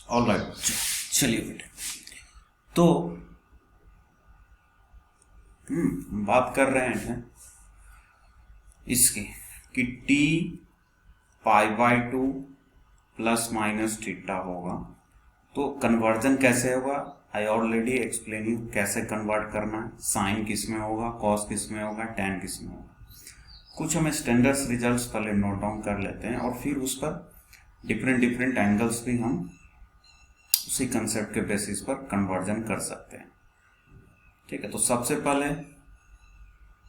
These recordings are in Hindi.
ऑल राइट, चलिए बेटे। तो बात कर रहे हैं इसकी कि टी π/2 प्लस माइनस थीटा होगा। तो कन्वर्जन कैसे होगा? आई ऑलरेडी एक्सप्लेन यू कैसे कन्वर्ट करना है। साइन किस में होगा, कॉस किस में होगा, टैन किस में होगा। कुछ हमें स्टैंडर्ड्स रिजल्ट्स पहले नोट डाउन कर लेते हैं और फिर उस पर डिफरेंट एंगल्स भी हम उसी कंसेप्ट के बेसिस पर कन्वर्जन कर सकते हैं। ठीक है, तो सबसे पहले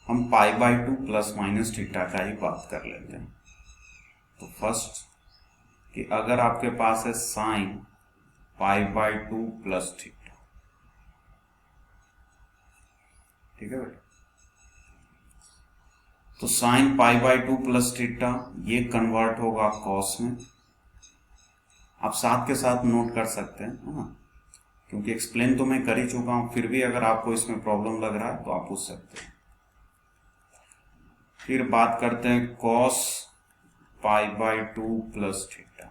हम π/2 प्लस माइनस थीटा का ही बात कर लेते हैं। तो फर्स्ट कि अगर आपके पास है साइन π/2 प्लस थीटा, ठीक है बेटा, तो साइन π/2 प्लस थीटा ये कन्वर्ट होगा कॉस में। आप साथ के साथ नोट कर सकते हैं, है ना, क्योंकि एक्सप्लेन तो मैं कर ही चुका हूं। फिर भी अगर आपको इसमें प्रॉब्लम लग रहा है तो आप पूछ सकते हैं। फिर बात करते हैं कॉस π/2 प्लस थीटा,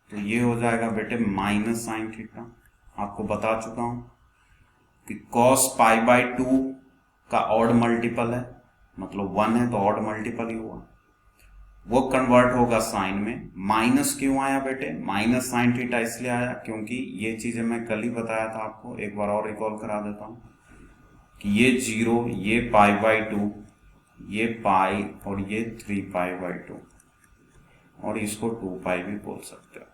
तो ये हो जाएगा बेटे माइनस साइन थीटा। आपको बता चुका हूं कि कॉस π/2 का ऑड मल्टीपल है, मतलब 1 है तो ऑड मल्टीपल ही हुआ, वो कन्वर्ट होगा साइन में। माइनस क्यों आया बेटे? माइनस साइन थीटा इसलिए आया क्योंकि ये चीजें मैं कल ही बताया था आपको, एक बार और रिकॉल करा देता हूं कि ये 0, ये π/2, ये पाई और ये 3π/2, और इसको 2π भी बोल सकते हो।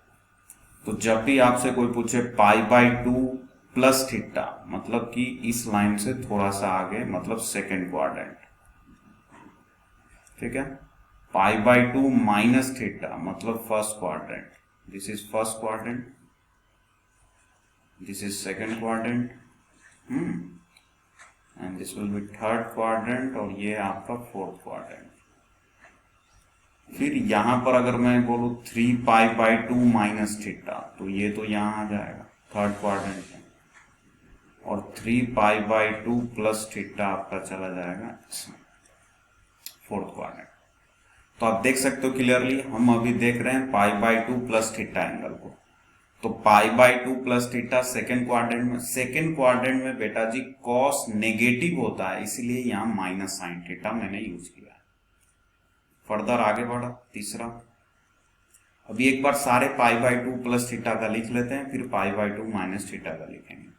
तो जब भी आपसे कोई पूछे π/2 प्लस थीटा, मतलब कि इस लाइन से थोड़ा सा आगे, मतलब सेकेंड क्वाड्रेंट, ठीक है। π/2 माइनस थीटा मतलब first quadrant, this is first quadrant, this is second quadrant, and this will be third quadrant, और ये आपका फोर्थ क्वाड्रेंट। फिर यहां पर अगर मैं बोलूं 3π/2 माइनस थीटा, तो ये तो यहां आ जाएगा थर्ड क्वाड्रेंट में, और 3π/2 प्लस थीटा आपका चला जाएगा इसमें फोर्थ क्वाड्रेंट। तो आप देख सकते हो क्लियरली, हम अभी देख रहे हैं π/2 प्लस थीटा एंगल को। तो π/2 प्लस थीटा सेकेंड क्वाड्रेंट में बेटा जी कॉस नेगेटिव होता है, इसीलिए यहां माइनस साइन थीटा मैंने यूज किया है। फर्दर आगे बढ़ा तीसरा। अभी एक बार सारे π/2 प्लस थीटा का लिख लेते हैं, फिर π/2 माइनस थीटा का लिखेंगे।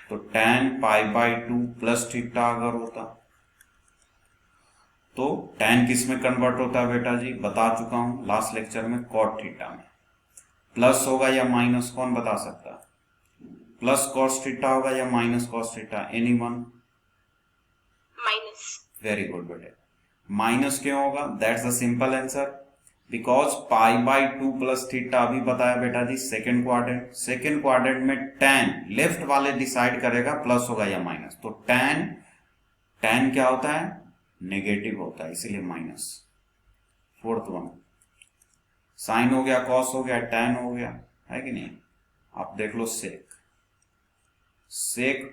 तो tan π/2 प्लस थीटा अगर होता तो tan किस में कन्वर्ट होता है बेटा जी? बता चुका हूं लास्ट लेक्चर में, cot थीटा में। प्लस होगा या माइनस, कौन बता सकता? प्लस cos थीटा होगा या minus cos theta? Anyone? Minus. Very good बेटे। माइनस क्यों होगा? That's the simple answer, because π/2 plus theta अभी बताया बेटा जी सेकेंड क्वाड्रेंट में tan लेफ्ट वाले डिसाइड करेगा प्लस होगा या माइनस। तो tan क्या होता है? नेगेटिव होता है, इसीलिए माइनस। फोर्थ वन, साइन हो गया, कॉस हो गया, tan हो गया, है कि नहीं? आप देख लो सेक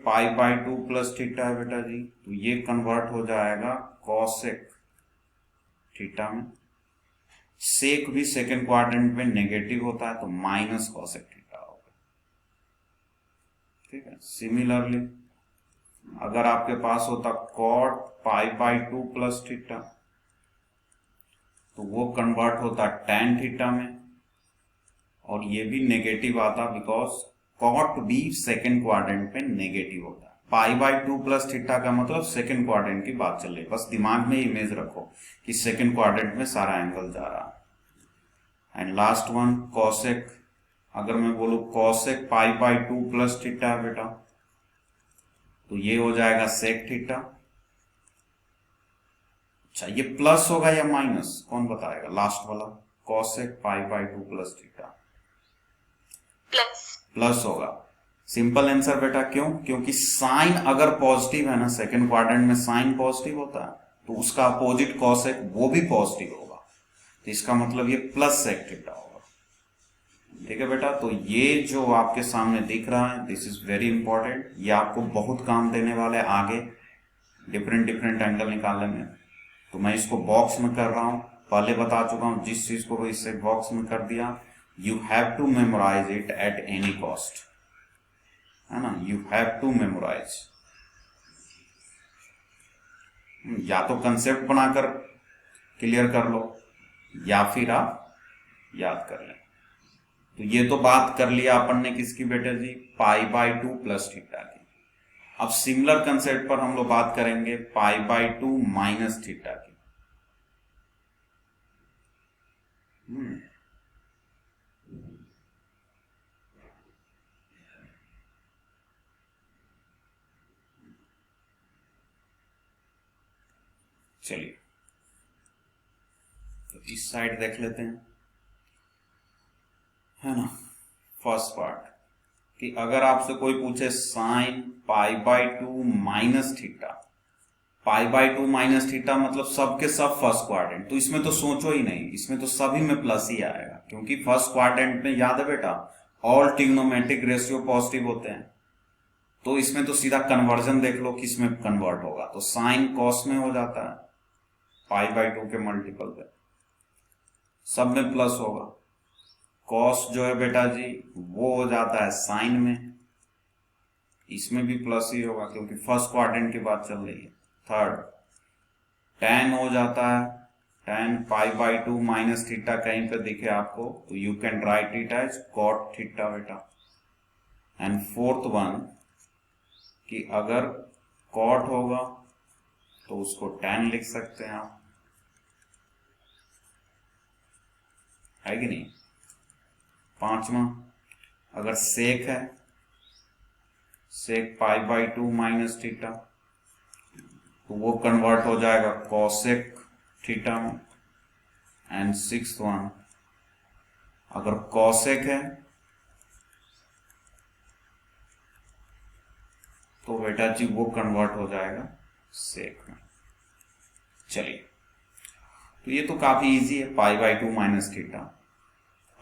π/2 प्लस थीटा है बेटा जी, तो ये कन्वर्ट हो जाएगा कॉसेक थीटा में। सेक भी सेकेंड क्वाड्रेंट में नेगेटिव होता है, तो माइनस कॉसेक थीटा होगा, ठीक है। सिमिलरली अगर आपके पास होता कॉट π/2 प्लस थीटा, तो वो कन्वर्ट होता tan थीटा में, और ये भी नेगेटिव आता बिकॉज कॉट भी सेकेंड क्वाड्रेंट में नेगेटिव होता है। π/2 प्लस थीटा का मतलब सेकेंड क्वाड्रेंट की बात चल रही है, बस दिमाग में इमेज रखो कि सेकेंड क्वाड्रेंट में सारा एंगल जा रहा है। एंड लास्ट वन कॉसेक, अगर मैं बोलूं कॉसेक π/2 प्लस थीटा है बेटा, तो ये हो जाएगा सेक थीटा। अच्छा, ये प्लस होगा या माइनस, कौन बताएगा? लास्ट वाला कॉसेक π/2 प्लस थीटा प्लस होगा। सिंपल आंसर बेटा, क्यों? क्योंकि साइन अगर पॉजिटिव है ना, सेकंड क्वाड्रेंट में साइन पॉजिटिव होता है, तो उसका अपोजिट कॉसेक वो भी पॉजिटिव होगा, तो इसका मतलब ये प्लस सेक थीटा होगा, ठीक है बेटा। तो ये जो आपके सामने दिख रहा है, दिस इज वेरी इंपॉर्टेंट, ये आपको बहुत काम देने वाले आगे डिफरेंट एंगल निकालने में। तो मैं इसको बॉक्स में कर रहा हूं, पहले बता चुका हूं, जिस चीज को इसे बॉक्स में कर दिया you have to memorize it at any cost, है ना, यू हैव टू मेमोराइज। या तो कंसेप्ट बनाकर क्लियर कर लो या फिर आप याद कर लें। तो ये तो बात कर लिया अपन ने किसकी बेटे जी, pi by two plus theta की। अब सिमिलर कंसेप्ट पर हम लोग बात करेंगे pi by two minus theta की। चलिए तो इस साइड देख लेते हैं, है ना। फर्स्ट पार्ट कि अगर आपसे कोई पूछे sine pi by two minus theta, pi by two minus theta मतलब सबके सब फर्स्ट क्वाड्रेंट, तो इसमें तो सोचो ही नहीं, इसमें तो सभी में प्लस ही आएगा, क्योंकि फर्स्ट क्वाड्रेंट में याद है बेटा ऑल ट्रिग्नोमेट्रिक रेशियो पॉजिटिव होते हैं। तो इसमें तो सीधा कन्वर्जन देख लो किसमें कन्वर्ट होगा, तो साइन कॉस में हो जाता है, पाई बाई टू के मल्टीपल पे सब में प्लस होगा। कॉस जो है बेटा जी वो हो जाता है साइन में, इसमें भी प्लस ही होगा क्योंकि फर्स्ट क्वाड्रेंट की बात चल रही है। थर्ड tan हो जाता है, tan pi by two minus theta कहीं पे दिखे आपको तो you can write it as cot theta बेटा। एंड फोर्थ वन कि अगर कॉट होगा तो उसको tan लिख सकते हैं आप, है कि नहीं। पांचवा अगर सेक है, sec pi by two minus theta तो वो कन्वर्ट हो जाएगा कॉसेक थीटा में। एंड सिक्स्थ वन अगर कॉसेक है तो बेटा जी वो कन्वर्ट हो जाएगा सेक में। चलिए तो ये तो काफी इजी है, पाई by two minus theta.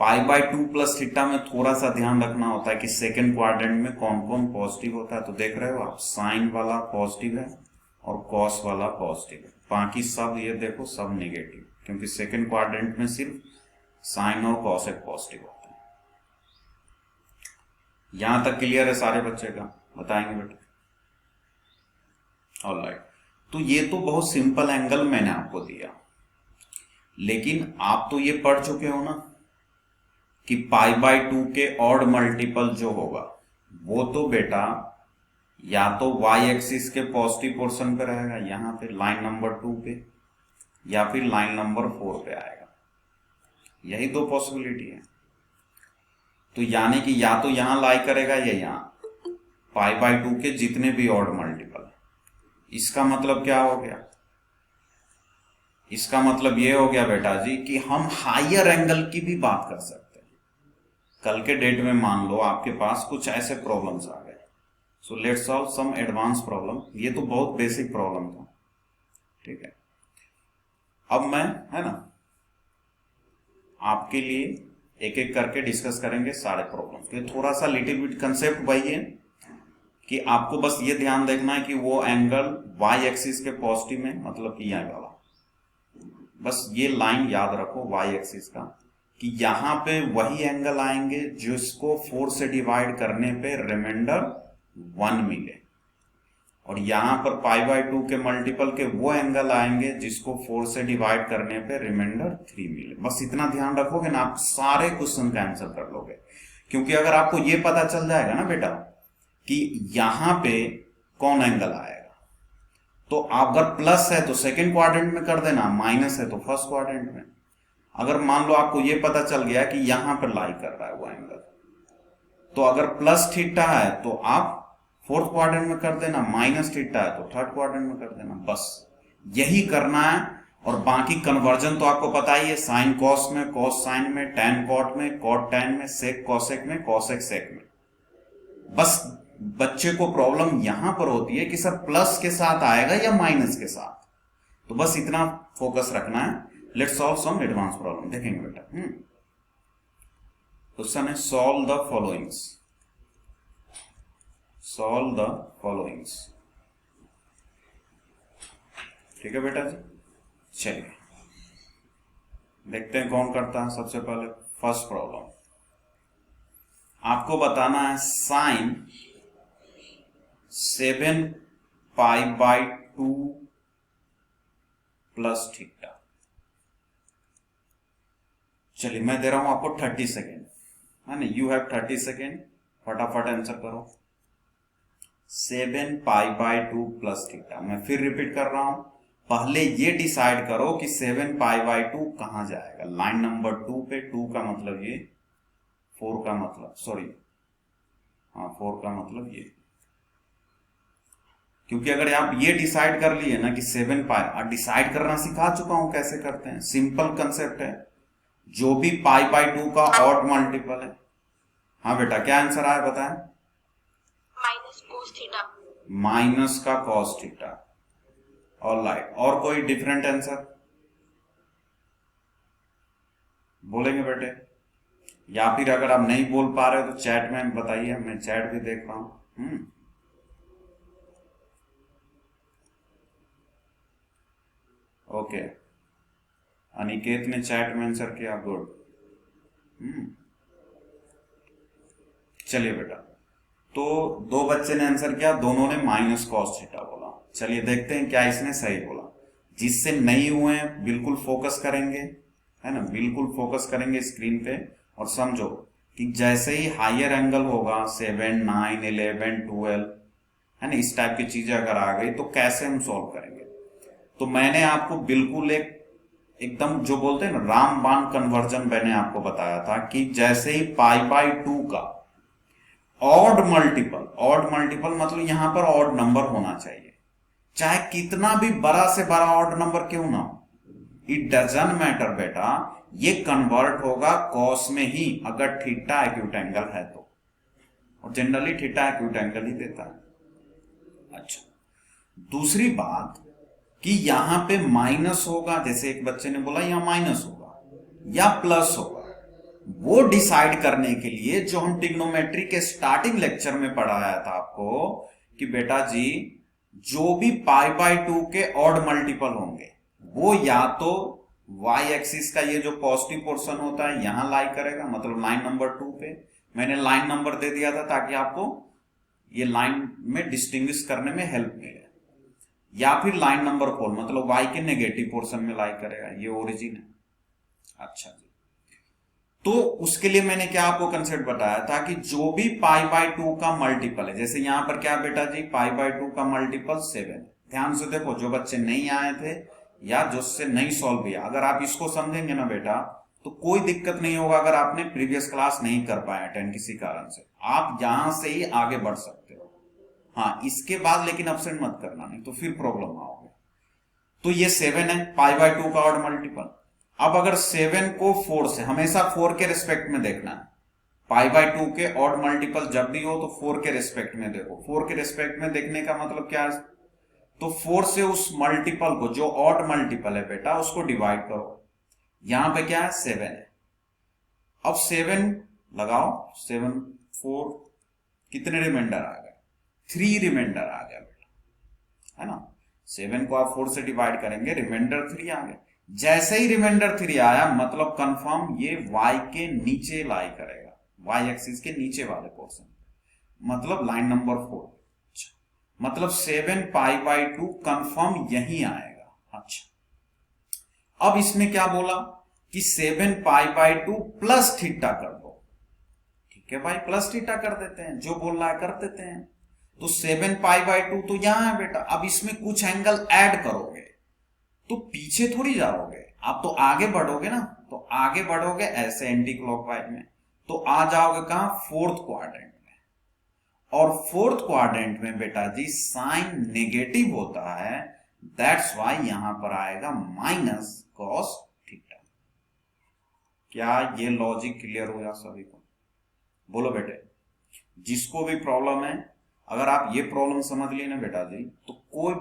Pi by two plus theta में थोड़ा सा ध्यान रखना होता है कि सेकेंड क्वाड्रेंट में कौन कौन पॉजिटिव होता है। तो देख रहे हो आप साइन वाला पॉजिटिव है और कॉस वाला पॉजिटिव है, बाकी सब ये देखो सब नेगेटिव, क्योंकि सेकेंड क्वाड्रेंट में सिर्फ साइन और कॉस एक पॉजिटिव होता है। यहां तक क्लियर है सारे बच्चे का, बताएंगे बेटा। ऑलराइट, तो ये तो बहुत सिंपल एंगल मैंने आपको दिया, लेकिन आप तो ये पढ़ चुके हो ना कि पाई बाई टू के ऑड मल्टीपल जो होगा वो तो बेटा या तो वाई एक्सिस के पॉजिटिव पोर्शन पे रहेगा यहां पे लाइन नंबर 2 पे, या फिर लाइन नंबर 4 पे आएगा, यही दो पॉसिबिलिटी है। तो यानी कि या तो यहां लाई करेगा या यहां, पाई बाई टू के जितने भी ऑड मल्टीपल। इसका मतलब क्या हो गया, इसका मतलब ये हो गया बेटा जी कि हम हायर एंगल की भी बात कर सकते हैं। कल के डेट में मान लो आपके पास कुछ ऐसे प्रॉब्लम्स आ गए, so let's solve some advance problem. ये तो बहुत बेसिक प्रॉब्लम था, ठीक है। अब मैं, है ना, आपके लिए एक एक करके डिस्कस करेंगे सारे प्रॉब्लम। तो थोड़ा सा लिटिल बिट कंसेप्ट वही है कि आपको बस ये ध्यान देखना है कि वो एंगल वाई एक्सिस के पॉजिटिव में, मतलब कि यह वाला, बस ये लाइन याद रखो वाई एक्सिस का, कि यहां पे वही एंगल आएंगे जिसको 4 से डिवाइड करने पे रिमाइंडर 1 मिले, और यहां पर पाई बाई टू के मल्टीपल के वो एंगल आएंगे जिसको 4 से डिवाइड करने पे रिमाइंडर 3 मिले। बस इतना ध्यान रखोगे ना, आप सारे क्वेश्चन का आंसर कर लोगे। क्योंकि अगर आपको ये पता चल जाएगा ना बेटा कि यहां पे कौन एंगल आएगा, तो अगर प्लस है तो सेकेंड क्वाड्रेंट में कर देना, माइनस है तो फर्स्ट क्वाड्रेंट में। अगर मान लो आपको ये पता चल गया कि यहां पर लाई कर रहा है वो एंगल, तो अगर प्लस थीटा है तो आप फोर्थ क्वाड्रेंट में कर देना, माइनस थीटा है तो थर्ड क्वाड्रेंट में कर देना, बस यही करना है। और बाकी कन्वर्जन तो आपको पता ही है, साइन कॉस में, कॉस साइन में, टैन कॉट में, कॉट टैन में, सेक कॉसेक में, कॉसेक सेक में। बस बच्चे को प्रॉब्लम यहां पर होती है कि सर प्लस के साथ आएगा या माइनस के साथ, तो बस इतना फोकस रखना है। Let's solve some advance problem, देखेंगे बेटा। क्वेश्चन है solve the followings, solve the followings, ठीक है बेटा जी। चलिए देखते हैं कौन करता है सबसे पहले। फर्स्ट प्रॉब्लम, आपको बताना है साइन 7 पाई/2 प्लस थीटा। चलिए मैं दे रहा हूं आपको 30 सेकेंड, है ना, यू हैव 30 सेकेंड, फटाफट आंसर करो। 7 पाई/2 प्लस थीटा। मैं फिर रिपीट कर रहा हूं, पहले ये डिसाइड करो कि 7 पाई/2 कहां जाएगा। लाइन नंबर 2 पे, 2 का मतलब ये, 4 का मतलब, सॉरी हाँ 4 का मतलब ये, क्योंकि अगर आप ये डिसाइड कर लिए ना कि 7 पाई, डिसाइड करना सिखा चुका हूं कैसे करते हैं, सिंपल कंसेप्ट है। जो भी पाई/2 का ऑड मल्टीपल है। हाँ बेटा क्या आंसर आया बताएं? Minus cos theta. माइनस का कॉस थीटा। ऑलराइट, और कोई डिफरेंट आंसर बोलेंगे बेटे? या फिर अगर आप नहीं बोल पा रहे हो तो चैट में बताइए, मैं चैट भी देख रहा हूं। ओके, अनिकेत ने चैट में आंसर किया, गुड। चलिए बेटा, तो दो बच्चे ने आंसर किया, दोनों ने माइनस कॉस थीटा बोला। चलिए देखते हैं क्या इसने सही बोला। जिससे नहीं हुए बिल्कुल फोकस करेंगे, है ना, बिल्कुल फोकस करेंगे स्क्रीन पे, और समझो कि जैसे ही हायर एंगल होगा 7, 9, 11, 12, है ना, इस टाइप की चीजें अगर आ गई तो कैसे हम सॉल्व करेंगे। तो मैंने आपको बिल्कुल एक एकदम जो बोलते हैं ना रामबाण कन्वर्जन मैंने आपको बताया था कि जैसे ही पाई/2 का ऑड मल्टीपल, ऑड मल्टीपल मतलब यहां पर ऑड नंबर होना चाहिए, चाहे कितना भी बड़ा से बड़ा ऑड नंबर क्यों ना हो, इट डजंट मैटर बेटा, ये कन्वर्ट होगा कॉस में ही अगर थीटा एक्यूट एंगल है तो, और जनरली थीटा एक्यूट एंगल ही देता है। अच्छा, दूसरी बात कि यहां पे माइनस होगा, जैसे एक बच्चे ने बोला यहां माइनस होगा या प्लस होगा, वो डिसाइड करने के लिए जो हम ट्रिग्नोमेट्री के स्टार्टिंग लेक्चर में पढ़ाया था आपको कि बेटा जी जो भी पाई/2 के ऑड मल्टीपल होंगे वो या तो वाई एक्सिस का ये जो पॉजिटिव पोर्शन होता है यहां लाई करेगा, मतलब लाइन नंबर 2 पे। मैंने लाइन नंबर दे दिया था ताकि आपको ये लाइन में डिस्टिंग्विश करने में हेल्प मिले, या फिर लाइन नंबर 4 मतलब वाई के नेगेटिव पोर्शन में लाई करेगा, ये ओरिजिन है। अच्छा जी, तो उसके लिए मैंने क्या आपको कंसेप्ट बताया था कि जो भी पाई/2 का मल्टीपल है, जैसे यहां पर क्या बेटा जी पाई/2 का मल्टीपल 7। ध्यान से देखो, जो बच्चे नहीं आए थे या जो से नहीं सॉल्व किया, अगर आप इसको समझेंगे ना बेटा तो कोई दिक्कत नहीं होगा। अगर आपने प्रीवियस क्लास नहीं कर पाया अटेंड किसी कारण से, आप यहां से ही आगे बढ़ सकते हो। हाँ, इसके बाद लेकिन अपसेंट मत करना, नहीं तो फिर प्रॉब्लम आओगे। तो ये 7 है पाई/2 का ऑड मल्टीपल। अब अगर 7 को 4 से, हमेशा 4 के रिस्पेक्ट में देखना है, पाई/2 के ऑड मल्टीपल जब भी हो तो 4 के रिस्पेक्ट में देखो। 4 के रिस्पेक्ट में देखने का मतलब क्या है, तो 4 से उस मल्टीपल को जो ऑड मल्टीपल है बेटा उसको डिवाइड करो। यहां पे क्या है 7 है, अब 7 लगाओ, 7 4 कितने रिमाइंडर आ गए, 3 रिमाइंडर आ गया बेटा, है ना। 7 को आप 4 से डिवाइड करेंगे, रिमाइंडर 3 आ गए। जैसे ही रिमाइंडर 3 आया मतलब कंफर्म ये y के नीचे लाई करेगा, y एक्सिस के नीचे वाले पोर्शन, मतलब लाइन नंबर 4। अच्छा, मतलब 7 पाई/2 कंफर्म यही आएगा। अच्छा, अब इसमें क्या बोला कि 7 पाई/2 प्लस थीटा कर दो। ठीक है भाई, प्लस थीटा कर देते हैं, जो बोल रहा है कर देते हैं। तो 7 पाई/2 तो यहां है बेटा, अब इसमें कुछ एंगल ऐड करोगे तो पीछे थोड़ी जाओगे, आप तो आगे बढ़ोगे ना, तो आगे बढ़ोगे ऐसे एंटी क्लॉकवाइज में, तो आ जाओगे कहां, 4th क्वाड्रेंट में। और 4th क्वाड्रेंट में बेटा जी साइन नेगेटिव होता है, दैट्स वाई यहां पर आएगा माइनस कॉस थीटा। क्या ये लॉजिक क्लियर हो गया सभी को? बोलो बेटे, जिसको भी प्रॉब्लम है, अगर आप ये प्रॉब्लम समझ लिए ना बेटा जी तो कोई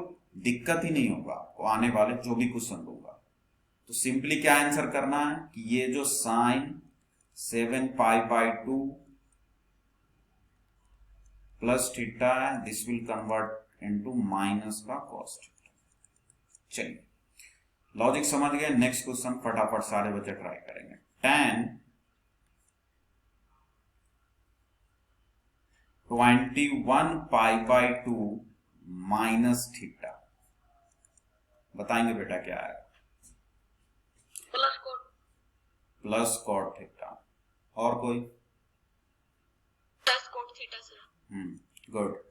दिक्कत ही नहीं होगा आपको आने वाले जो भी क्वेश्चन होगा। तो सिंपली क्या आंसर करना है कि ये जो साइन 7 पाई/2 प्लस थीटा है, this will convert into minus का कॉस थीटा। चलिए, लॉजिक समझ गए। नेक्स्ट क्वेश्चन फटाफट सारे बच्चे ट्राई करेंगे। tan 21 pi by 2 minus theta. बताएंगे बेटा क्या है? Plus cot theta. और कोई? Plus cot theta sir. Good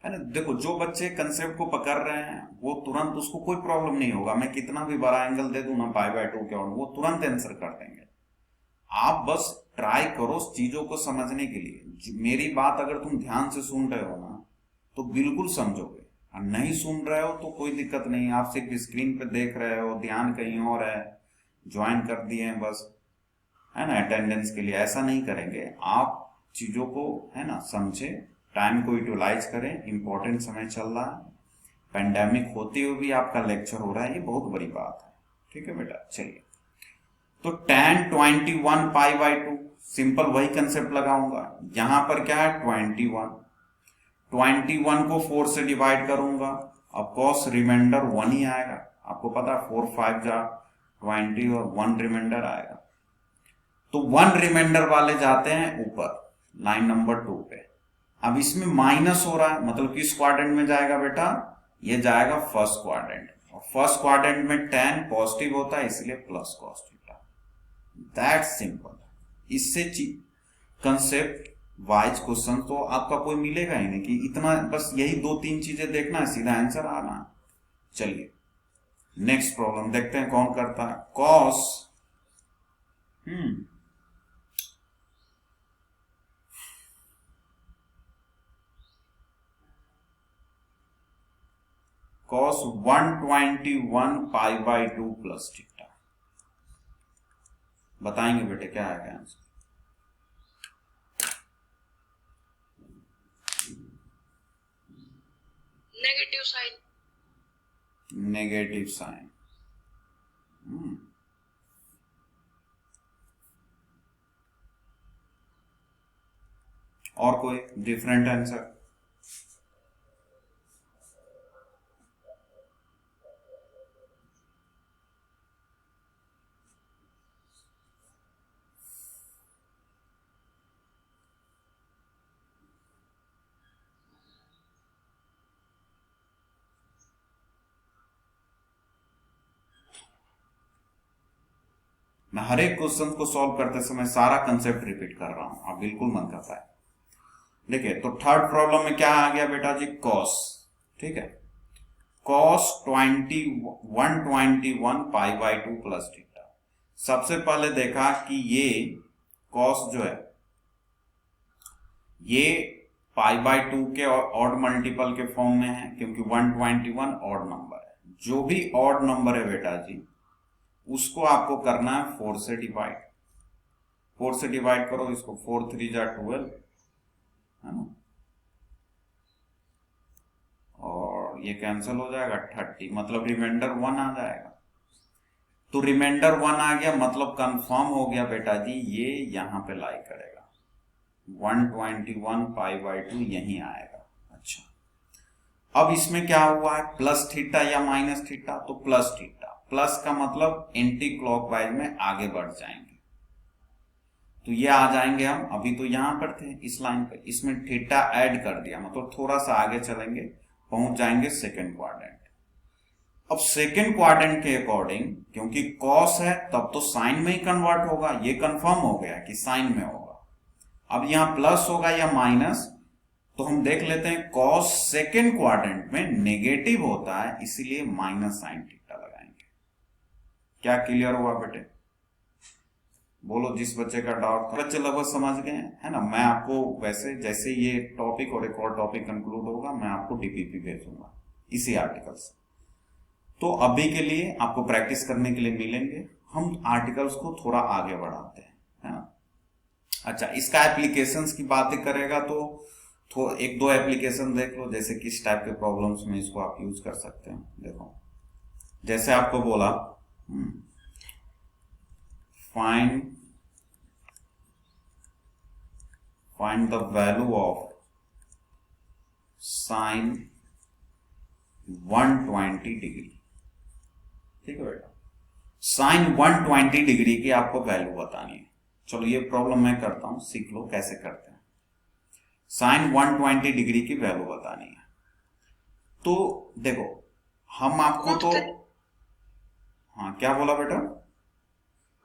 है ना। देखो जो बच्चे कंसेप्ट को पकड़ रहे हैं वो तुरंत, उसको कोई प्रॉब्लम नहीं होगा, मैं कितना भी बड़ा एंगल दे दूं ना पाई बाय 2 के, और वो तुरंत आंसर कर देंगे। आप बस ट्राई करो चीजों को समझने के लिए। मेरी बात अगर तुम ध्यान से सुन रहे हो ना तो बिल्कुल समझोगे, और नहीं सुन रहे हो तो कोई दिक्कत नहीं, आप सिर्फ स्क्रीन पे देख रहे हो, ध्यान कहीं और है, ज्वाइन कर दिए हैं बस, है ना, अटेंडेंस के लिए। ऐसा नहीं करेंगे, आप चीजों को है ना समझे, टाइम को यूटिलाइज करें। इंपॉर्टेंट समय चल रहा है, पेंडेमिक होते हुए भी आपका लेक्चर हो रहा है, ये बहुत बड़ी बात है। ठीक है बेटा, चलिए। तो tan 21 पाई बाई 2, सिंपल वही कंसेप्ट लगाऊंगा। यहां पर क्या है 21 को 4 से डिवाइड करूंगा, अब कॉस रिमाइंडर 1 ही आएगा। आपको पता है 4 5 जा 20 और 1 रिमाइंडर आएगा। तो 1 रिमाइंडर वाले जाते हैं ऊपर लाइन नंबर 2 पे। अब इसमें माइनस हो रहा है, मतलब किस क्वाड्रेंट में जाएगा बेटा? ये जाएगा फर्स्ट क्वाड्रेंट, और फर्स्ट क्वाड्रेंट में tan पॉजिटिव होता है, इसलिए plus cos theta. That simple. इससे कंसेप्ट वाइज क्वेश्चन तो आपका कोई मिलेगा ही नहीं कि इतना, बस यही 2-3 चीजें देखना है, सीधा आंसर आना है। चलिए नेक्स्ट प्रॉब्लम देखते हैं कौन करता है। Cos cos 121 pi by 2 plus theta. बताएंगे बेटे क्या आएगा answer? Negative sine. Negative sine. और कोई डिफरेंट आंसर? मैं हर एक क्वेश्चन को सॉल्व करते समय सारा कंसेप्ट रिपीट कर रहा हूं, आप बिल्कुल मत कर पाए। देखिए तो थर्ड प्रॉब्लम में क्या आ गया बेटा जी? कॉस। ठीक है, cos 121 pi by 2 plus theta. सबसे पहले देखा कि ये कॉस जो है ये पाई बाई 2 के ऑड मल्टीपल के फॉर्म में है, क्योंकि 121 ऑड नंबर है। जो भी ऑड नंबर है बेटा जी उसको आपको करना है 4 से डिवाइड। 4 से डिवाइड करो इसको, 4 3 जा 12 है ना, और ये कैंसिल हो जाएगा 30, मतलब रिमाइंडर 1 आ जाएगा। तो रिमाइंडर 1 आ गया, मतलब कंफर्म हो गया बेटा जी ये यहां पे लाई करेगा, 121 पाई बाई 2 यही आएगा। अच्छा, अब इसमें क्या हुआ है, प्लस थीटा या माइनस थीटा? तो प्लस थीटा। प्लस का मतलब एंटी क्लॉकवाइज में आगे बढ़ जाएंगे, तो ये आ जाएंगे हम, अभी तो यहां पर थे इस लाइन पे, इसमें थीटा ऐड कर दिया, मतलब थोड़ा सा आगे चलेंगे, पहुंच जाएंगे सेकंड क्वाड्रेंट। अब सेकंड क्वाड्रेंट के अकॉर्डिंग, क्योंकि कॉस है तब तो साइन में ही कन्वर्ट होगा, ये कंफर्म हो गया कि साइन में होगा। अब यहां प्लस होगा या माइनस, तो हम देख लेते हैं कॉस सेकंड क्वाड्रेंट में नेगेटिव होता है, इसीलिए माइनस साइन थीटा लगाएंगे। क्या क्लियर हुआ बेटे? बोलो जिस बच्चे का डाउट था। बच्चे लगभग समझ गए है ना। मैं आपको वैसे जैसे ये टॉपिक और एक और टॉपिक कंक्लूड होगा मैं आपको डीपीपी भेजूंगा इसी आर्टिकल से। तो अभी के लिए आपको प्रैक्टिस करने के लिए मिलेंगे, हम आर्टिकल्स को थोड़ा आगे बढ़ाते हैं, है ना। अच्छा, इसका एप्लीकेशंस की बातें करेगा तो एक दो एप्लीकेशन देख लो, जैसे किस टाइप के प्रॉब्लम्स में इसको आप यूज कर सकते हैं। देखो जैसे आपको बोला find the value of sin 120 degree. ठीक है बेटा, sin 120 डिग्री की आपको वैल्यू बतानी है। चलो ये प्रॉब्लम मैं करता हूं, सीख लो कैसे करते हैं। साइन 120 डिग्री की वैल्यू बतानी है। तो देखो हम आपको तो हाँ क्या बोला बेटा?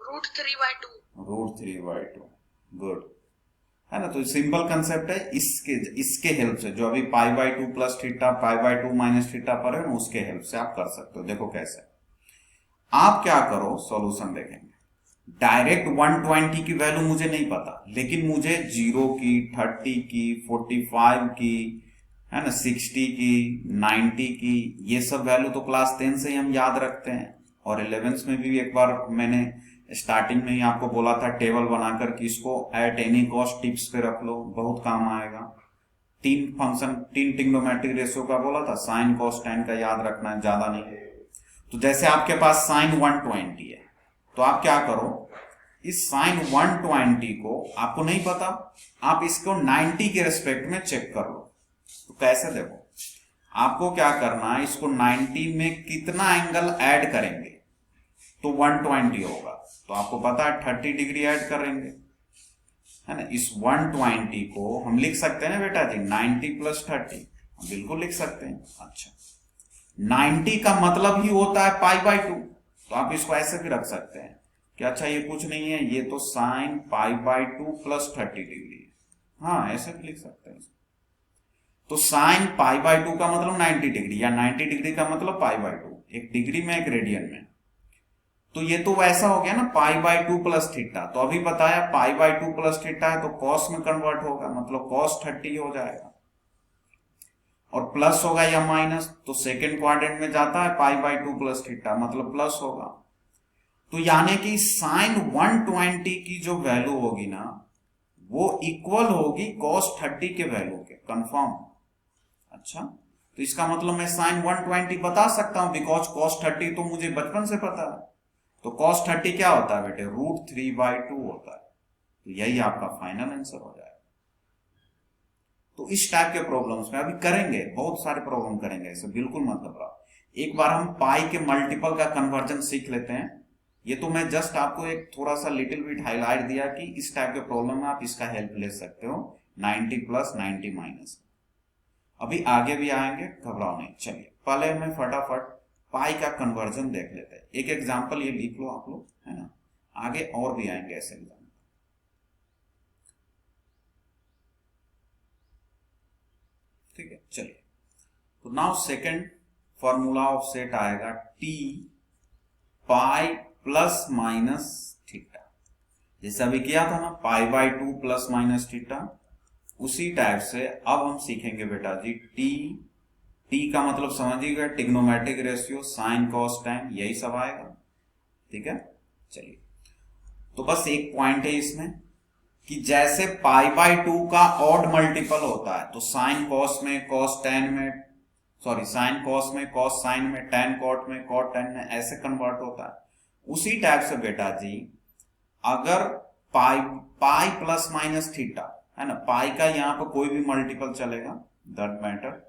√3/2 गुड है ना। तो सिंपल कंसेप्ट है, इसके हेल्प से जो अभी π/2 प्लस थीटा π/2 माइनस थीटा पर है ना, उसके हेल्प से आप कर सकते हो। देखो कैसे, आप क्या करो, सॉल्यूशन देखेंगे। डायरेक्ट 120 की वैल्यू मुझे नहीं पता, लेकिन मुझे 0 की, 30 की, 45 की, है ना, 60 की, 90 की, ये सब वैल्यू तो क्लास 10 से ही हम याद रखते हैं। और 11th में भी एक बार मैंने स्टार्टिंग में ही आपको बोला था टेबल बनाकर कि इसको एट एनी कॉस्ट टिप्स पे रख लो, बहुत काम आएगा। 3 ट्रिग्नोमेट्रिक रेशियो का बोला था, साइन कॉस टेन का याद रखना है, ज्यादा नहीं। तो जैसे आपके पास साइन 120 है, तो आप क्या करो, इस साइन 120 को आपको नहीं पता, आप इसको 90 के रेस्पेक्ट में चेक कर लो। तो कैसे, देखो आपको क्या करना है, इसको 90 में कितना एंगल ऐड करेंगे तो 120 होगा। तो आपको पता है 30 डिग्री ऐड करेंगे, है ना। इस 120 को हम लिख सकते हैं ना बेटा जी, 90 प्लस 30, बिल्कुल लिख सकते हैं। अच्छा, 90 का मतलब ही होता है π/2, तो आप इसको ऐसे भी रख सकते हैं कि अच्छा ये कुछ नहीं है, ये तो साइन π/2 प्लस 30 डिग्री है। हाँ, ऐसे भी लिख सकते हैं। तो साइन π/2 का मतलब 90 डिग्री, या 90 डिग्री का मतलब π/2, एक डिग्री में एक रेडियन में। तो ये तो वैसा हो गया ना π/2 प्लस थीटा। तो अभी बताया π/2 प्लस थीटा है तो कॉस में कन्वर्ट होगा, मतलब कॉस 30 हो जाएगा। और प्लस होगा या माइनस, तो सेकेंड क्वाड्रेंट में जाता है π/2 प्लस थीटा, मतलब प्लस होगा। तो यानी कि साइन 120 की जो वैल्यू होगी ना, वो इक्वल होगी cos 30 के वैल्यू के, कंफर्म। अच्छा, तो इसका मतलब मैं साइन 120 बता सकता हूं, बिकॉज cos 30 तो मुझे बचपन से पता है। तो cos 30 क्या होता है बेटे, √3/2 होता है। तो यही आपका फाइनल आंसर हो जाएगा। तो इस टाइप के प्रॉब्लम्स में अभी करेंगे, बहुत सारे प्रॉब्लम करेंगे, ऐसे बिल्कुल मत घबराओ। एक बार हम पाई के मल्टीपल का कन्वर्जन सीख लेते हैं। ये तो मैं जस्ट आपको एक थोड़ा सा लिटिल बिट हाईलाइट दिया कि इस टाइप के प्रॉब्लम में आप इसका हेल्प ले सकते हो, 90 प्लस 90 माइनस। अभी आगे भी आएंगे, घबराओ नहीं। चलिए पहले मैं फटाफट पाई का कन्वर्जन देख लेते हैं। एक एग्जांपल ये लिख लो आप लोग, है ना, आगे और भी आएंगे ऐसे एग्जाम्पल। ठीक है, चलिए। तो now second formula of set आएगा T pi plus minus theta. जैसे अभी किया था ना π/2 प्लस माइनस थीटा, उसी टाइप से अब हम सीखेंगे बेटा जी टी का मतलब समझिएगा trigonometric ratio, sine cos tan, यही सब आएगा। ठीक है, चलिए। तो बस एक पॉइंट है इसमें कि जैसे π/2 का ऑड मल्टीपल होता है, तो साइन कॉस में, कॉस टेन में, सॉरी साइन कॉस में, कॉस साइन में, टेन कॉट में, कॉट टेन में, ऐसे कन्वर्ट होता है। उसी टाइप से बेटा जी अगर पाई प्लस माइनस थीटा है ना, पाई का यहाँ पर कोई भी मल्टीपल चलेगा, दैट मैटर,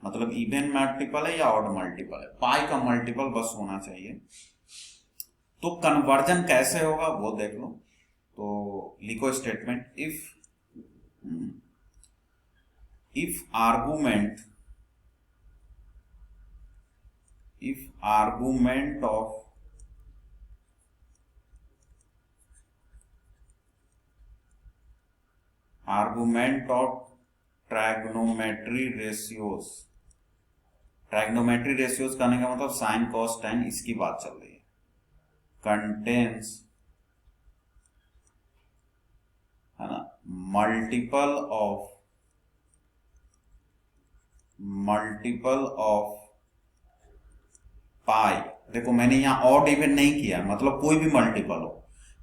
मतलब इवन मल्टीपल है या ऑड मल्टीपल है, पाई का मल्टीपल बस होना चाहिए। तो कन्वर्जन कैसे होगा वो देख लो। तो लिखो statement, if argument of trigonometry ratios करने का मतलब साइन कॉस टेन, इसकी बात चल रही है, कंटेन्स, है ना, मल्टीपल ऑफ पाई। देखो मैंने यहां ऑड इवन नहीं किया, मतलब कोई भी मल्टीपल हो,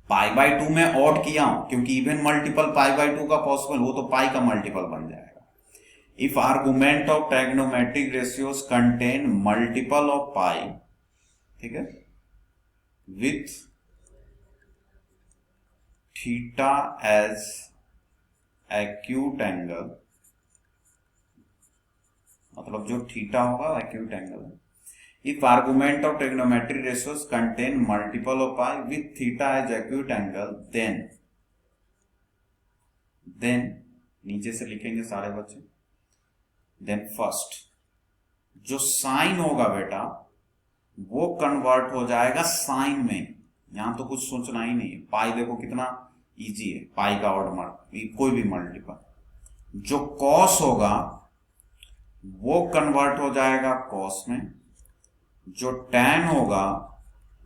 π/2 में ऑड किया हूं क्योंकि इवन मल्टीपल π/2 का पॉसिबल हो तो पाई का मल्टीपल बन जाएगा। If argument of trigonometric ratios contain multiple of pi, ठीक है, with theta as acute angle, मतलब जो थीटा होगा एक्यूट एंगल है। If argument of trigonometric ratios contain multiple of pi with theta as acute angle, then नीचे से लिखेंगे सारे बच्चे। देन फर्स्ट जो साइन होगा बेटा वो कन्वर्ट हो जाएगा साइन में। यहां तो कुछ सोचना ही नहीं है। पाई देखो कितना इजी है, पाई का ऑड कोई भी मल्टीपल। जो कॉस होगा वो कन्वर्ट हो जाएगा कॉस में। जो टैन होगा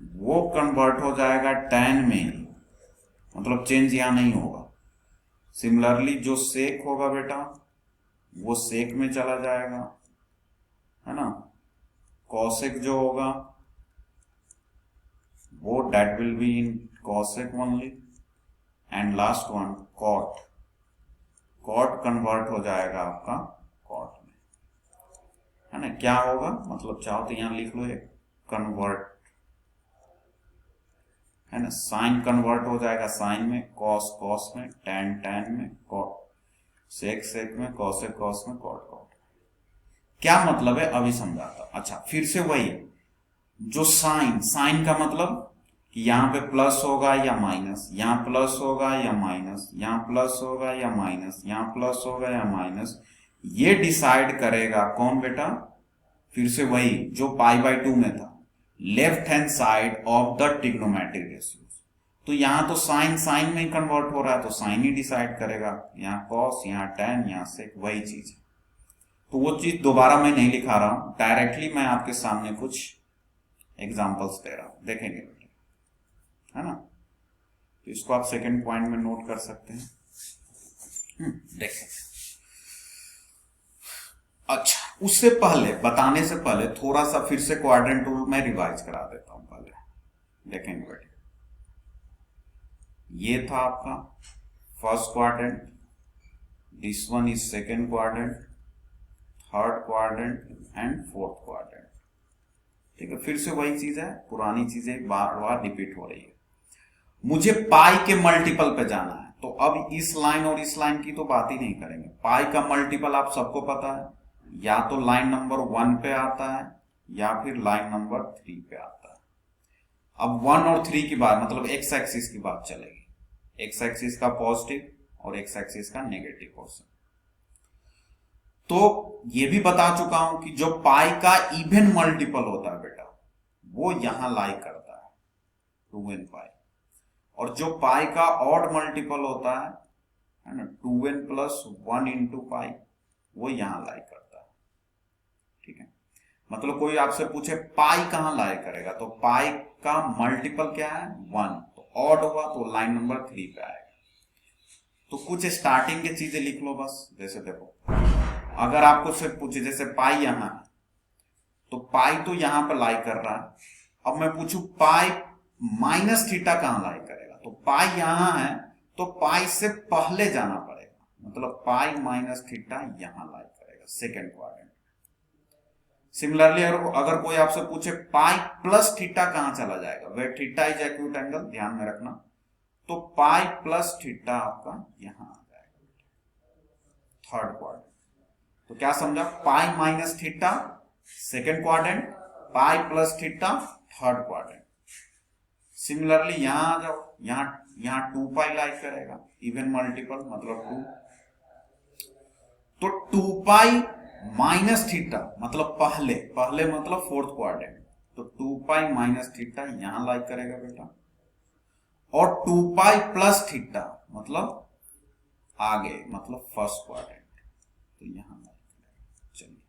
वो कन्वर्ट हो जाएगा टैन में, मतलब चेंज यहां नहीं होगा। सिमिलरली जो सेक होगा बेटा वो सेक में चला जाएगा, है ना। कॉसेक जो होगा वो that will be in cosec only. And last one cot, cot convert हो जाएगा आपका कॉट में, है ना। क्या होगा मतलब चाहो तो यहां लिख लो ये कन्वर्ट, है ना। साइन कन्वर्ट हो जाएगा साइन में, कॉस कॉस में, टैन टैन में, कॉट सेक सेक में, कॉसेक कॉस में, कॉट कॉट। क्या मतलब है अभी समझाता। अच्छा फिर से वही जो साइन, साइन का मतलब कि यहां पे प्लस होगा या माइनस, यहां प्लस होगा या माइनस, यहां प्लस होगा या माइनस, यहां प्लस होगा या माइनस, ये डिसाइड करेगा कौन बेटा। फिर से वही जो पाई बाय 2 में था, left hand side of the trigonometric ratios. तो यहां तो साइन साइन में ही कन्वर्ट हो रहा है तो साइन ही डिसाइड करेगा। यहां कॉस, यहां टैन, यहां सेक, वही चीज है। तो वो चीज दोबारा मैं नहीं लिखा रहा हूं, डायरेक्टली मैं आपके सामने कुछ एग्जांपल्स दे रहा हूं, देखेंगे बेटे, है ना। तो इसको आप सेकंड पॉइंट में नोट कर सकते हैं। देखें। अच्छा उससे पहले, बताने से पहले थोड़ा सा फिर से क्वाड्रेंट रूल में रिवाइज करा देता हूं पहले, देखेंगे बेटे। ये था आपका first quadrant, this one is second quadrant, third quadrant and fourth quadrant. ठीक है, फिर से वही चीज है, पुरानी चीजें बार बार रिपीट हो रही है। मुझे पाई के मल्टीपल पे जाना है, तो अब इस लाइन और इस लाइन की तो बात ही नहीं करेंगे। पाई का मल्टीपल आप सबको पता है, या तो लाइन नंबर 1 पे आता है या फिर लाइन नंबर 3 पे आता है। अब 1 और 3 की बात, मतलब एक्स एक्सिस की बात चलेगी। एक्स एक्सिस का पॉजिटिव और एक्स एक्सिस का नेगेटिव पोर्शन। तो ये भी बता चुका हूं कि जो पाई का इवन मल्टीपल होता है बेटा वो यहां लाई करता है 2n पाई, और जो पाई का ऑड मल्टीपल होता है ना 2n प्लस 1 इंटू पाई, वो यहां लाई करता है। ठीक है, मतलब कोई आपसे पूछे पाई कहां लाई करेगा, तो पाई का मल्टीपल क्या है 1, तो ऑड हुआ तो लाइन नंबर 3 पे आएगा। तो कुछ स्टार्टिंग की चीजें लिख लो बस। जैसे देखो अगर आपको से पूछे जैसे पाई यहां है, तो पाई तो यहां पर लाई कर रहा है। अब मैं पूछूं पाई माइनस थीटा कहां लाई करेगा, तो पाई यहां है तो पाई से पहले जाना पड़ेगा, मतलब पाई माइनस थीटा यहां लाई करेगा सेकेंड क्वाड्रेंट। सिमिलरली अगर कोई आपसे पूछे पाई प्लस थीटा कहां चला जाएगा, वे थीटा इज एक्यूट एंगल, ध्यान में रखना, तो पाई प्लस थीटा आपका यहां आ जाएगा थर्ड क्वाड्रेंट। तो क्या समझा, पाई माइनस थीटा सेकेंड क्वाड्रेंट, पाई plus theta third quadrant. Similarly यहां आ जाओ, यहां 2 पाई लाई करेगा, इवन मल्टीपल मतलब 2, तो 2 पाई माइनस थीटा मतलब पहले मतलब फोर्थ क्वाड्रेंट, तो 2 पाई माइनस थीटा यहां लाई करेगा बेटा, और 2 पाई प्लस थीटा मतलब आगे मतलब फर्स्ट क्वाड्रेंट, तो यहां लाई करेगा। चलिए,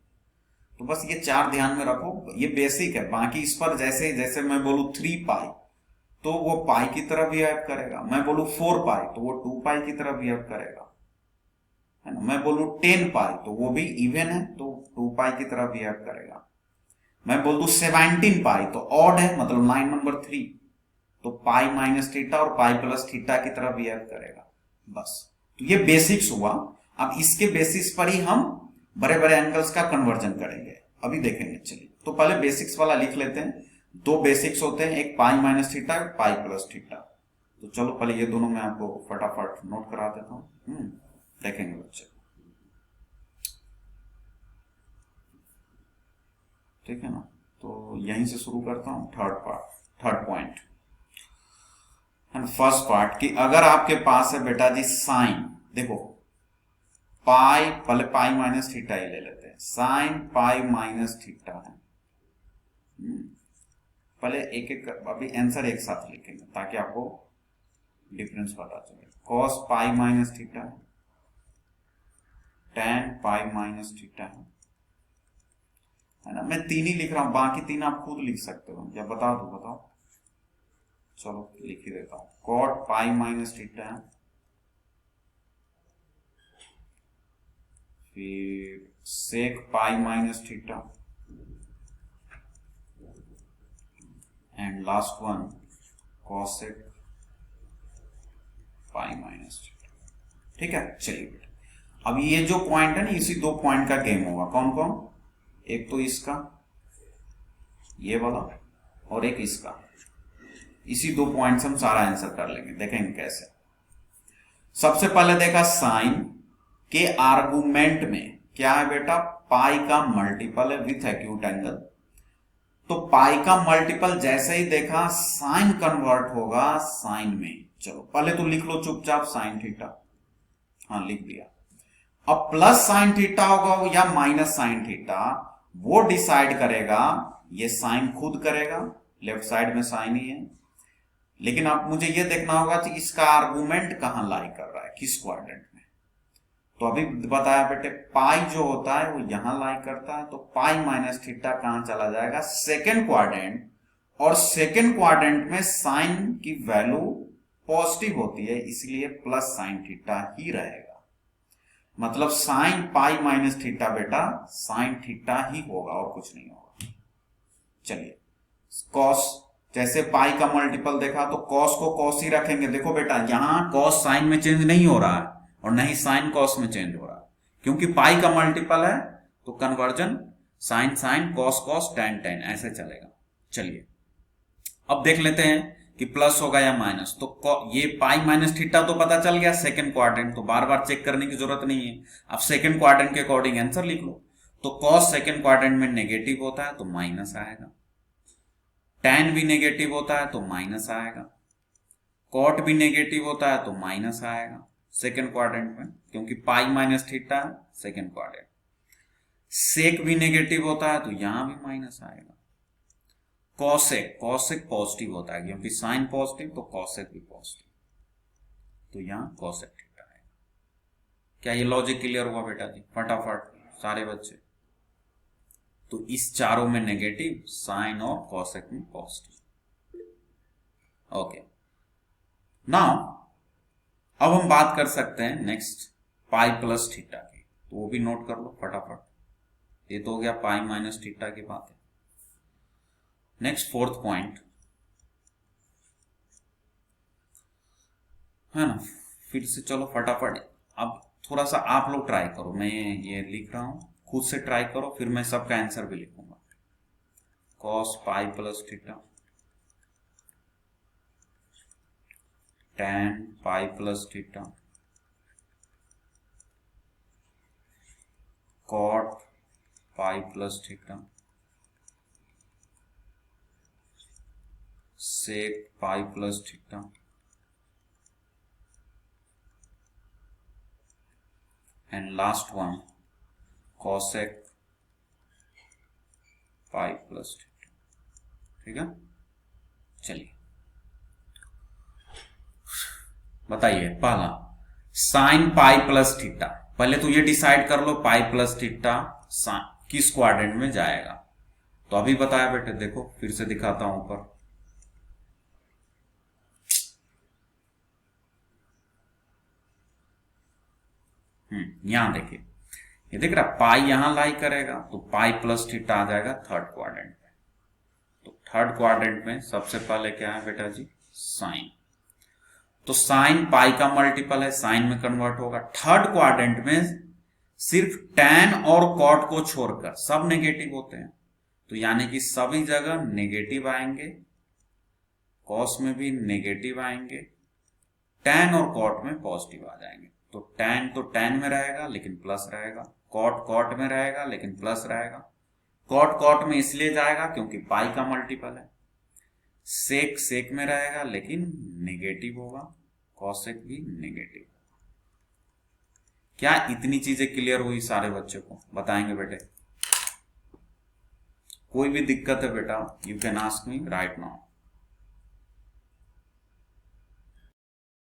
तो बस ये 4 ध्यान में रखो, ये बेसिक है। बाकी इस पर जैसे जैसे मैं बोलूं 3 पाई तो वो पाई की तरह बिहेव करेगा, मैं बोलूं 4 पाई तो वो 2 पाई की तरह बिहेव करेगा, है ना। मैं बोलूं 10 पाई तो वो भी इवन है तो 2 पाई की तरह बिहेव करेगा। मैं बोल दूं 17 पाई तो ऑड है, मतलब लाइन नंबर 3, तो पाई माइनस थीटा और पाई प्लस थीटा की तरह बिहेव करेगा। बस, तो ये बेसिक्स हुआ। अब इसके बेसिस पर ही हम बड़े बड़े एंगल्स का कन्वर्जन करेंगे, अभी देखेंगे। चलिए, तो पहले बेसिक्स वाला लिख लेते हैं। 2 बेसिक्स होते हैं, एक पाई माइनस थीटा, पाई प्लस थीटा। तो चलो पहले ये दोनों मैं आपको फटाफट नोट करा देता हूं, देखेंगे बच्चे। ठीक है ना, तो यहीं से शुरू करता हूं। Third point and first part कि अगर आपके पास है बेटा जी साइन, देखो पाई, पहले पाई माइनस थीटा ही ले लेते हैं, साइन पाई माइनस थीटा है। पहले एक एक अभी आंसर एक साथ लिखेंगे ताकि आपको डिफरेंस पता चले। कॉस पाई माइनस थीटा है, टेन पाई माइनस थीटा है ना। मैं तीन ही लिख रहा हूं, बाकी तीन आप खुद लिख सकते हो या बता दो, बताओ। चलो लिख ही देता हूं। कॉट पाई माइनस थीटा है, फिर sec pi minus theta, and last one cosec pi minus theta. ठीक है, चलिए बेटा अब ये जो पॉइंट है ना, इसी दो पॉइंट का गेम होगा। कौन कौन? एक तो इसका, ये वाला, और एक इसका। इसी दो पॉइंट से हम सारा आंसर कर लेंगे, देखेंगे कैसे। सबसे पहले देखा साइन के आर्गुमेंट में क्या है बेटा, पाई का मल्टीपल है विथ एक्यूट एंगल। तो पाई का मल्टीपल जैसे ही देखा साइन कन्वर्ट होगा साइन में। चलो पहले तो लिख लो चुपचाप साइन थीटा, हाँ लिख दिया। अब प्लस साइन थीटा होगा या माइनस साइन थीटा, वो डिसाइड करेगा, ये साइन खुद करेगा, लेफ्ट साइड में साइन ही है। लेकिन अब मुझे ये देखना होगा कि इसका आर्गुमेंट कहां लाई कर रहा है, किस क्वाड्रेंट में। तो अभी बताया बेटे पाई जो होता है वो यहां लाई करता है, तो पाई माइनस थीटा कहां चला जाएगा, सेकेंड क्वाड्रेंट। और सेकेंड क्वाड्रेंट में साइन की वैल्यू पॉजिटिव होती है, इसलिए प्लस साइन थीटा ही रहेगा। मतलब साइन पाई माइनस थीटा बेटा साइन थीटा ही होगा और कुछ नहीं होगा। चलिए कॉस, जैसे पाई का मल्टीपल देखा तो कॉस को कॉस ही रखेंगे। देखो बेटा यहां कॉस साइन में चेंज नहीं हो रहा है और नहीं साइन कॉस में चेंज हो रहा है, क्योंकि पाई का मल्टीपल है तो conversion sine sine cos cos tan tan ऐसे चलेगा। चलिए अब देख लेते हैं कि प्लस होगा या माइनस। तो ये पाई माइनस थीटा तो पता चल गया सेकंड क्वाड्रेंट, तो बार बार चेक करने की जरूरत नहीं है। अब सेकंड क्वाड्रेंट के अकॉर्डिंग आंसर लिख लो। तो कॉस सेकंड क्वाड्रेंट में नेगेटिव होता है तो माइनस आएगा, टैन भी नेगेटिव होता है तो माइनस आएगा, कॉट भी नेगेटिव होता है तो माइनस आएगा सेकंड क्वाड्रेंट में, क्योंकि pi minus theta second quadrant. Sec भी नेगेटिव होता है तो यहां भी माइनस आएगा। कॉसेक, कॉसेक पॉजिटिव होता है क्योंकि साइन पॉजिटिव तो कॉसेक भी पॉजिटिव, तो यहां कॉसेक थीटा है। क्या ये लॉजिक क्लियर हुआ बेटा जी? फटाफट सारे बच्चे। तो इस चारों में नेगेटिव, साइन और कॉसेक में पॉजिटिव। ओके, नाउ अब हम बात कर सकते हैं नेक्स्ट पाई प्लस थीटा की, तो वो भी नोट कर लो फटाफट। ये तो हो गया पाई माइनस थीटा की बात है। नेक्स्ट फोर्थ पॉइंट है ना, फिर से चलो फटाफट। अब थोड़ा सा आप लोग ट्राई करो, मैं ये लिख रहा हूं, खुद से ट्राई करो, फिर मैं सबका आंसर भी लिखूंगा। Cos pi plus theta, tan pi plus theta, cot pi plus theta, sec pi plus theta, and last one cosec pi plus theta. ठीक है, चलिए बताइए। पहला साइन पाई प्लस थीटा, पहले तो ये डिसाइड कर लो पाई प्लस थीटा किस क्वाड्रेंट में जाएगा। तो अभी बताया बेटे, देखो फिर से दिखाता हूं ऊपर। यहां देखिए, ये देख रहा पाई यहां लाई करेगा तो पाई प्लस थीटा आ जाएगा थर्ड क्वाड्रेंट में। तो थर्ड क्वाड्रेंट में सबसे पहले क्या है बेटा जी, साइन। तो साइन पाई का मल्टीपल है, साइन में कन्वर्ट होगा। थर्ड क्वाड्रेंट में सिर्फ टैन और कॉट को छोड़कर सब नेगेटिव होते हैं, तो यानी कि सभी जगह नेगेटिव आएंगे, कॉस में भी नेगेटिव आएंगे, टैन और कॉट में पॉजिटिव आ जाएंगे। तो टैन में रहेगा लेकिन प्लस रहेगा, कॉट कॉट में रहेगा लेकिन प्लस रहेगा, कॉट कॉट में इसलिए जाएगा क्योंकि पाई का मल्टीपल है, सेक सेक में रहेगा लेकिन नेगेटिव होगा, कॉसेक भी नेगेटिव। क्या इतनी चीजें क्लियर हुई सारे बच्चों को? बताएंगे बेटे? कोई भी दिक्कत है बेटा, you can ask me right now.